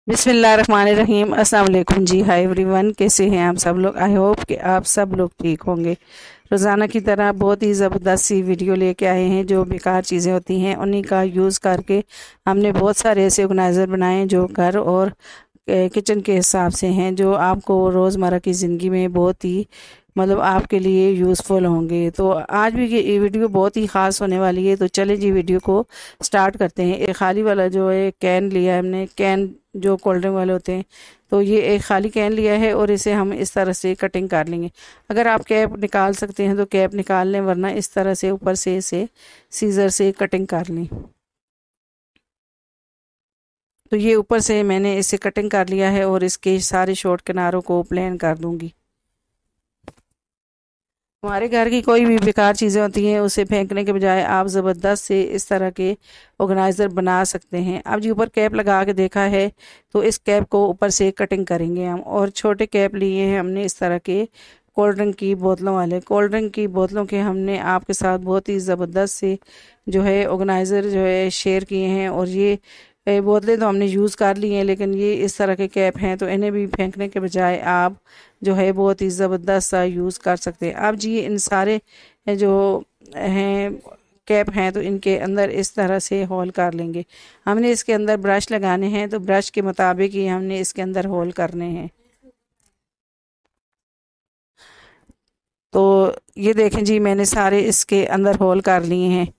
बिस्मिल्लाहिर्रहमानिर्रहीम। अस्सलाम वालेकुम जी। हाय एवरीवन, कैसे हैं आप सब लोग। आई होप कि आप सब लोग ठीक होंगे। रोज़ाना की तरह बहुत ही ज़बरदस्त सी वीडियो लेके आए हैं। जो बेकार चीज़ें होती हैं उन्हीं का यूज़ करके हमने बहुत सारे ऐसे ऑर्गेनाइज़र बनाए हैं जो घर और किचन के हिसाब से हैं, जो आपको रोज़मर्रा की ज़िंदगी में बहुत ही मतलब आपके लिए यूज़फुल होंगे। तो आज भी ये वीडियो बहुत ही ख़ास होने वाली है। तो चले जी वीडियो को स्टार्ट करते हैं। एक खाली वाला जो है कैन लिया है हमने, कैन जो कोल्ड ड्रिंक वाले होते हैं। तो ये एक खाली कैन लिया है और इसे हम इस तरह से कटिंग कर लेंगे। अगर आप कैप निकाल सकते हैं तो कैप निकाल लें, वरना इस तरह से ऊपर से इसे सीज़र से कटिंग कर लें। तो ये ऊपर से मैंने इसे कटिंग कर लिया है और इसके सारे शॉर्ट किनारों को प्लेन कर दूंगी। हमारे घर की कोई भी बेकार चीज़ें होती हैं उसे फेंकने के बजाय आप ज़बरदस्त से इस तरह के ऑर्गेनाइज़र बना सकते हैं। अब जी ऊपर कैप लगा के देखा है, तो इस कैप को ऊपर से कटिंग करेंगे हम। और छोटे कैप लिए हैं हमने इस तरह के कोल्ड ड्रिंक की बोतलों वाले। कोल्ड ड्रिंक की बोतलों के हमने आपके साथ बहुत ही ज़बरदस्त से जो है ऑर्गेनाइज़र जो है शेयर किए हैं। और ये बोतलें तो हमने यूज़ कर ली हैं, लेकिन ये इस तरह के कैप हैं तो इन्हें भी फेंकने के बजाय आप जो है बहुत ही ज़बरदस्त सा यूज़ कर सकते हैं। अब जी इन सारे जो हैं कैप हैं तो इनके अंदर इस तरह से होल कर लेंगे। हमने इसके अंदर ब्रश लगाने हैं, तो ब्रश के मुताबिक ही हमने इसके अंदर होल करने हैं। तो ये देखें जी, मैंने सारे इसके अंदर होल कर लिए हैं।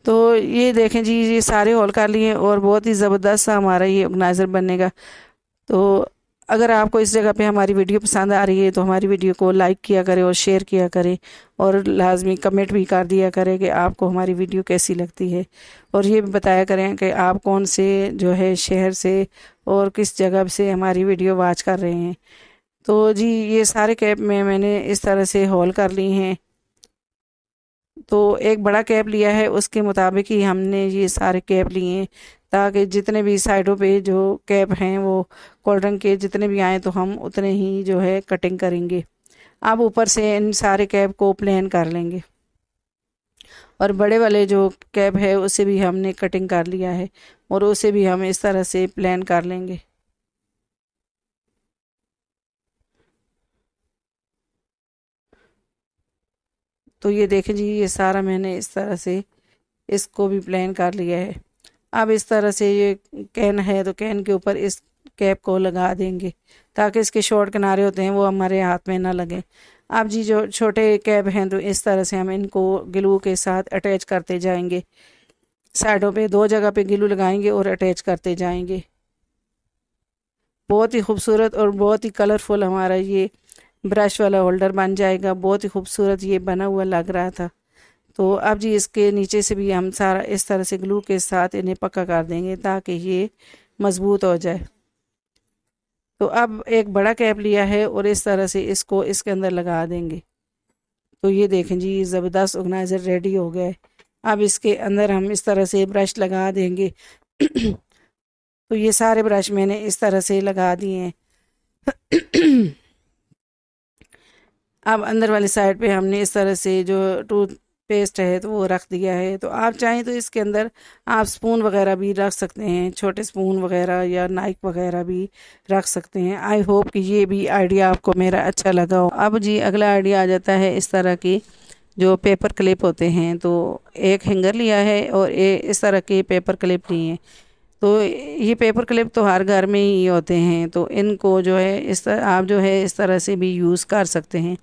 तो ये देखें जी, ये सारे होल कर लिए और बहुत ही ज़बरदस्त सा हमारा ये ऑर्गेनाइज़र बनेगा। तो अगर आपको इस जगह पे हमारी वीडियो पसंद आ रही है तो हमारी वीडियो को लाइक किया करें और शेयर किया करें, और लाजमी कमेंट भी कर दिया करें कि आपको हमारी वीडियो कैसी लगती है। और ये भी बताया करें कि आप कौन से जो है शहर से और किस जगह से हमारी वीडियो वॉच कर रहे हैं। तो जी ये सारे कैप में मैंने इस तरह से होल कर ली हैं। तो एक बड़ा कैप लिया है, उसके मुताबिक ही हमने ये सारे कैप लिए हैं, ताकि जितने भी साइडों पे जो कैप हैं वो कोल्ड ड्रिंक के जितने भी आए तो हम उतने ही जो है कटिंग करेंगे। अब ऊपर से इन सारे कैप को प्लेन कर लेंगे। और बड़े वाले जो कैप है उसे भी हमने कटिंग कर लिया है और उसे भी हम इस तरह से प्लेन कर लेंगे। तो ये देखें जी, ये सारा मैंने इस तरह से इसको भी प्लेन कर लिया है। अब इस तरह से ये कैन है तो कैन के ऊपर इस कैप को लगा देंगे, ताकि इसके शॉर्ट किनारे होते हैं वो हमारे हाथ में ना लगे। अब जी जो छोटे कैप हैं तो इस तरह से हम इनको ग्लू के साथ अटैच करते जाएंगे। साइडों पे दो जगह पे ग्लू लगाएंगे और अटैच करते जाएंगे। बहुत ही खूबसूरत और बहुत ही कलरफुल हमारा ये ब्रश वाला होल्डर बन जाएगा। बहुत ही खूबसूरत ये बना हुआ लग रहा था। तो अब जी इसके नीचे से भी हम सारा इस तरह से ग्लू के साथ इन्हें पक्का कर देंगे ताकि ये मज़बूत हो जाए। तो अब एक बड़ा कैप लिया है और इस तरह से इसको इसके अंदर लगा देंगे। तो ये देखें जी, ज़बरदस्त ऑर्गेनाइज़र रेडी हो गया है। अब इसके अंदर हम इस तरह से ब्रश लगा देंगे। तो ये सारे ब्रश मैंने इस तरह से लगा दिए हैं। अब अंदर वाली साइड पे हमने इस तरह से जो टूथ पेस्ट है तो वो रख दिया है। तो आप चाहें तो इसके अंदर आप स्पून वगैरह भी रख सकते हैं, छोटे स्पून वगैरह या नाइफ वगैरह भी रख सकते हैं। आई होप कि ये भी आइडिया आपको मेरा अच्छा लगा हो। अब जी अगला आइडिया आ जाता है इस तरह की जो पेपर क्लिप होते हैं। तो एक हैंगर लिया है और इस तरह के पेपर क्लिप लिए हैं। तो ये पेपर क्लिप तो हर घर में ही होते हैं, तो इनको जो है इस तरह आप जो है इस तरह से भी यूज़ कर सकते हैं।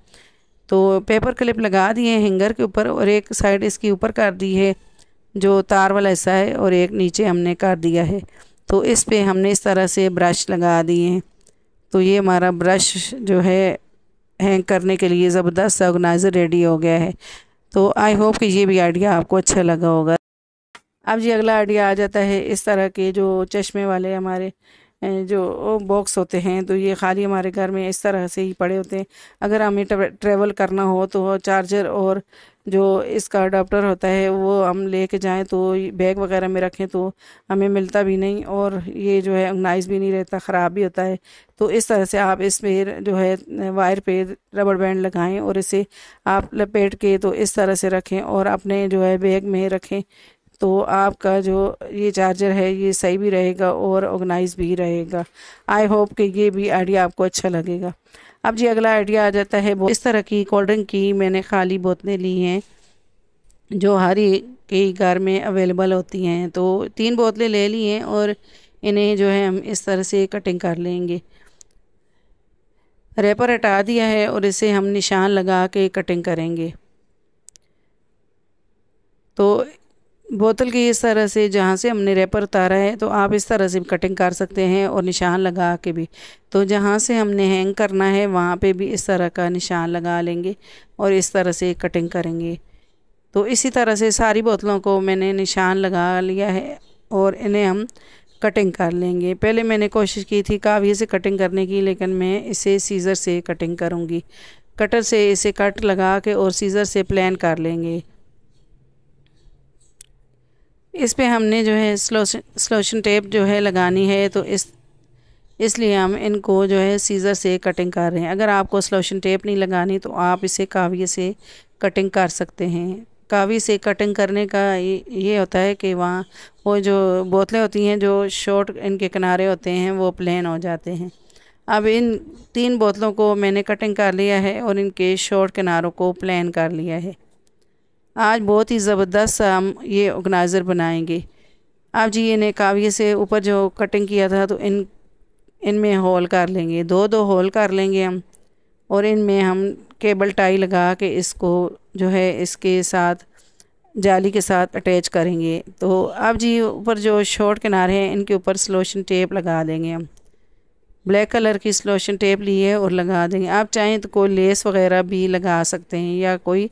तो पेपर क्लिप लगा दिए हैंगर के ऊपर और एक साइड इसके ऊपर कर दी है जो तार वाला हिस्सा है, और एक नीचे हमने कर दिया है। तो इस पे हमने इस तरह से ब्रश लगा दिए हैं। तो ये हमारा ब्रश जो है हैंग करने के लिए ज़बरदस्त सा ऑर्गेनाइज़र रेडी हो गया है। तो आई होप कि ये भी आइडिया आपको अच्छा लगा होगा। अब जी अगला आइडिया आ जाता है इस तरह के जो चश्मे वाले हमारे जो बॉक्स होते हैं। तो ये खाली हमारे घर में इस तरह से ही पड़े होते हैं। अगर हमें ट्रैवल करना हो तो चार्जर और जो इसका अडाप्टर होता है वो हम लेके जाएं तो बैग वगैरह में रखें तो हमें मिलता भी नहीं, और ये जो है ऑर्गेनाइज भी नहीं रहता, ख़राब भी होता है। तो इस तरह से आप इस पे जो है वायर पे रबड़ बैंड लगाएं और इसे आप लपेट के तो इस तरह से रखें और अपने जो है बैग में रखें। तो आपका जो ये चार्जर है ये सही भी रहेगा और ऑर्गेनाइज भी रहेगा। आई होप कि ये भी आइडिया आपको अच्छा लगेगा। अब जी अगला आइडिया आ जाता है इस तरह की कोल्ड ड्रिंक की मैंने खाली बोतलें ली हैं जो हर एक के घर में अवेलेबल होती हैं। तो 3 बोतलें ले ली हैं और इन्हें जो है हम इस तरह से कटिंग कर लेंगे। रैपर हटा दिया है और इसे हम निशान लगा के कटिंग करेंगे। तो बोतल की इस तरह से जहाँ से हमने रैपर उतारा है तो आप इस तरह से भी कटिंग कर सकते हैं और निशान लगा के भी। तो जहाँ से हमने हैंग करना है वहाँ पे भी इस तरह का निशान लगा लेंगे और इस तरह से कटिंग करेंगे। तो इसी तरह से सारी बोतलों को मैंने निशान लगा लिया है और इन्हें हम कटिंग कर लेंगे। पहले मैंने कोशिश की थी काविये से कटिंग करने की, लेकिन मैं इसे सीज़र से कटिंग करूँगी। कटर से इसे कट लगा के और सीज़र से प्लेन कर लेंगे। इस पे हमने जो है स्लोशन टेप जो है लगानी है, तो इसलिए हम इनको जो है सीज़र से कटिंग कर रहे हैं। अगर आपको स्लोशन टेप नहीं लगानी तो आप इसे काविये से कटिंग कर सकते हैं। काविये से कटिंग करने का ये होता है कि वहाँ वो जो बोतलें होती हैं जो शॉर्ट इनके किनारे होते हैं वो प्लेन हो जाते हैं। अब इन 3 बोतलों को मैंने कटिंग कर लिया है और इनके शॉर्ट किनारों को प्लेन कर लिया है। आज बहुत ही ज़बरदस्त हम ये ऑर्गेनाइज़र बनाएंगे। अब जी इन्हें काविये से ऊपर जो कटिंग किया था तो इनमें होल कर लेंगे, 2-2 होल कर लेंगे हम और इनमें हम केबल टाई लगा के इसको जो है इसके साथ जाली के साथ अटैच करेंगे। तो अब जी ऊपर जो शॉर्ट किनारे हैं इनके ऊपर स्लोशन टेप लगा देंगे हम। ब्लैक कलर की स्लोशन टेप ली है और लगा देंगे। आप चाहें तो कोई लेस वगैरह भी लगा सकते हैं या कोई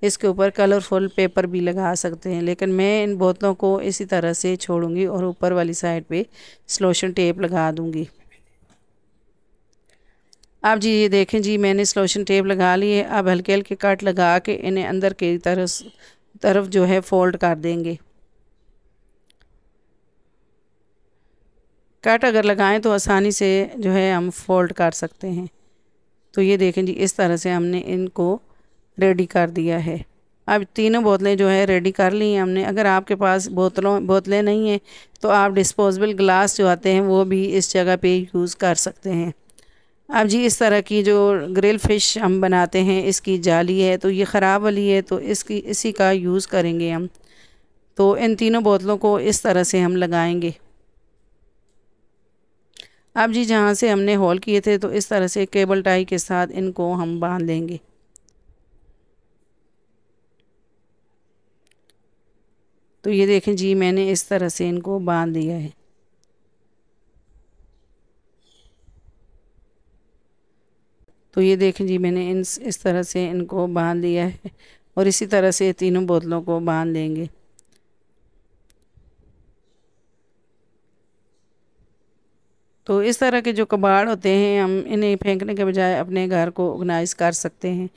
इसके ऊपर कलरफुल पेपर भी लगा सकते हैं, लेकिन मैं इन बोतलों को इसी तरह से छोड़ूंगी और ऊपर वाली साइड पे स्लोशन टेप लगा दूंगी। अब जी ये देखें जी मैंने स्लोशन टेप लगा ली है। अब हल्के हल्के कट लगा के इन्हें अंदर की तरफ जो है फोल्ड कर देंगे। कट अगर लगाएं तो आसानी से जो है हम फोल्ड कर सकते हैं। तो ये देखें जी इस तरह से हमने इनको रेडी कर दिया है। अब तीनों बोतलें जो है रेडी कर ली हैं हमने। अगर आपके पास बोतलें नहीं हैं तो आप डिस्पोजेबल ग्लास जो आते हैं वो भी इस जगह पे यूज़ कर सकते हैं। अब जी इस तरह की जो ग्रिल फ़िश हम बनाते हैं इसकी जाली है तो ये ख़राब वाली है, तो इसी का यूज़ करेंगे हम। तो इन तीनों बोतलों को इस तरह से हम लगाएंगे। अब जी जहाँ से हमने होल किए थे तो इस तरह से केबल टाई के साथ इनको हम बांध देंगे। तो ये देखें जी मैंने इस तरह से इनको बांध दिया है। तो ये देखें जी मैंने इस तरह से इनको बांध दिया है और इसी तरह से तीनों बोतलों को बांध देंगे। तो इस तरह के जो कबाड़ होते हैं हम इन्हें फेंकने के बजाय अपने घर को ऑर्गेनाइज कर सकते हैं।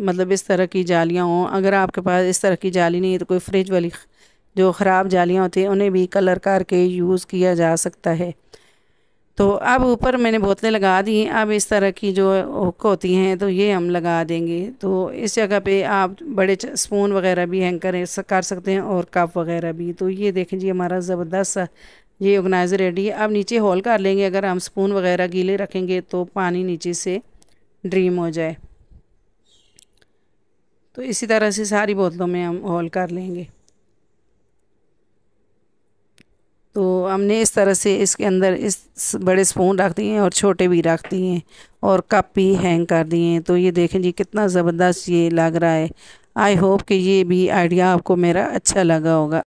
मतलब इस तरह की जालियाँ हों। अगर आपके पास इस तरह की जाली नहीं है तो कोई फ्रिज वाली जो ख़राब जालियाँ होती हैं उन्हें भी कलर करके यूज़ किया जा सकता है। तो अब ऊपर मैंने बोतलें लगा दी हैं। अब इस तरह की जो हुक होती हैं तो ये हम लगा देंगे। तो इस जगह पे आप बड़े स्पून वगैरह भी हैंग कर सकते हैं और कप वगैरह भी। तो ये देखें जी हमारा ज़बरदस्त ये ऑर्गेनाइज़र रेडी है। अब नीचे होल कर लेंगे। अगर हम स्पून वगैरह गीले रखेंगे तो पानी नीचे से ड्रीम हो जाए। तो इसी तरह से सारी बोतलों में हम होल कर लेंगे। तो हमने इस तरह से इसके अंदर इस बड़े स्पून रख दिए हैं और छोटे भी रख दिए हैं और कप भी हैंग कर दिए हैं। तो ये देखें जी कितना ज़बरदस्त ये लग रहा है। आई होप कि ये भी आइडिया आपको मेरा अच्छा लगा होगा।